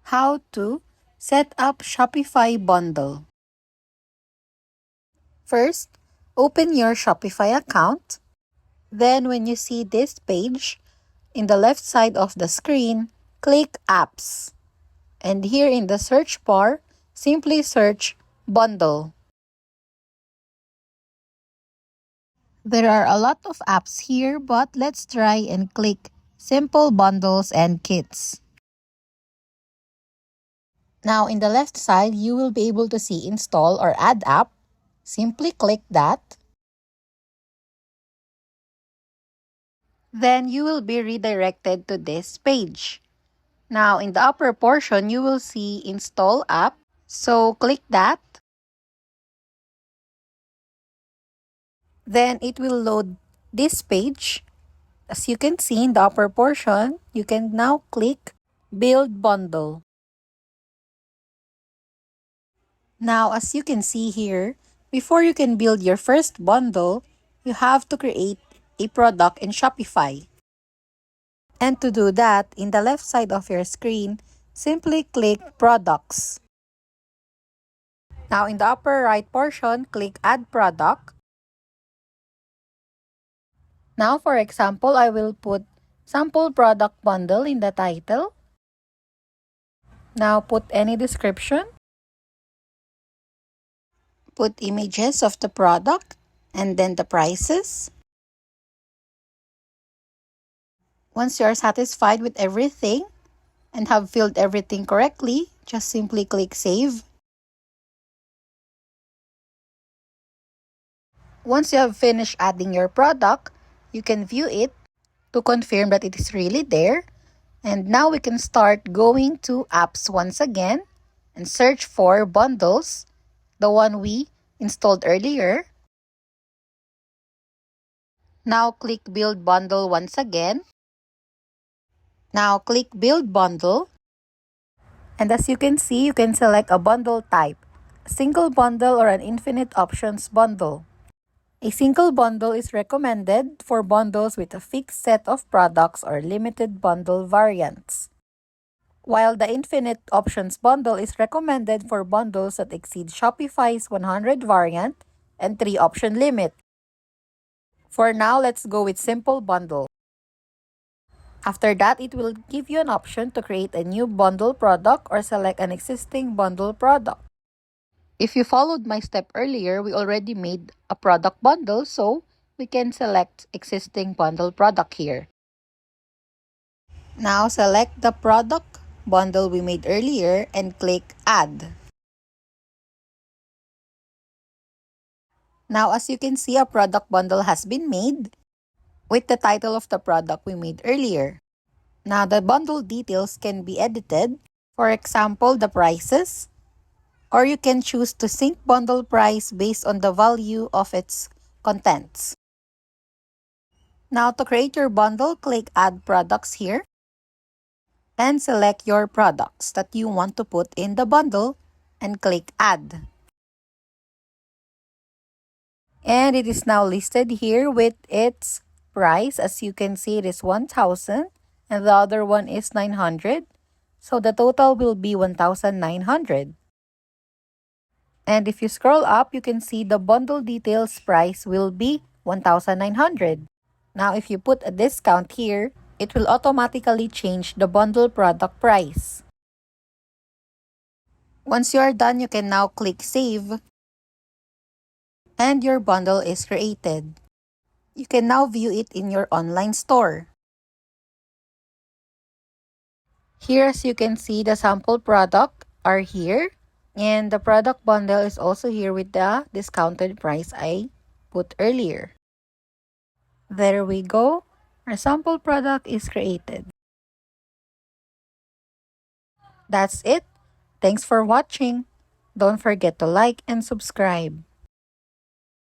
How to set up Shopify bundle. First, open your Shopify account. Then when you see this page, in the left side of the screen, click Apps. And here in the search bar, simply search Bundle. There are a lot of apps here, but let's try and click Simple Bundles and Kits. Now in the left side, you will be able to see Install or Add App. Simply click that. Then you will be redirected to this page. Now in the upper portion, you will see Install App. So click that. Then it will load this page. As you can see in the upper portion, you can now click Build Bundle. Now, as you can see here, before you can build your first bundle, you have to create a product in Shopify. And to do that, in the left side of your screen, simply click Products. Now, in the upper right portion, click Add Product. Now, for example, I will put Sample Product Bundle in the title. Now, put any description. Put images of the product and then the prices. Once you are satisfied with everything and have filled everything correctly, just simply click Save. Once you have finished adding your product, you can view it to confirm that it is really there. And now we can start going to apps once again and search for bundles, the one we installed earlier. Now click Build Bundle once again. Now click Build Bundle. And as you can see, you can select a bundle type, a single bundle or an infinite options bundle. A single bundle is recommended for bundles with a fixed set of products or limited bundle variants, while the infinite options bundle is recommended for bundles that exceed Shopify's 100 variant and 3 option limit. For now, let's go with simple bundle. After that, it will give you an option to create a new bundle product or select an existing bundle product. If you followed my step earlier, we already made a product bundle, so we can select existing bundle product here. Now select the product bundle we made earlier and click Add. Now as you can see, a product bundle has been made with the title of the product we made earlier. Now the bundle details can be edited. For example, the prices, or you can choose to sync bundle price based on the value of its contents. Now to create your bundle, click Add Products here and select your products that you want to put in the bundle and click Add. And it is now listed here with its price. As you can see, it is 1,000 and the other one is 900. So the total will be 1,900. And if you scroll up, you can see the bundle details price will be 1,900. Now, if you put a discount here, it will automatically change the bundle product price. Once you are done, you can now click Save. And your bundle is created. You can now view it in your online store. Here, as you can see, the sample product are here. And the product bundle is also here with the discounted price I put earlier. There we go. Our sample product is created. That's it. Thanks for watching. Don't forget to like and subscribe.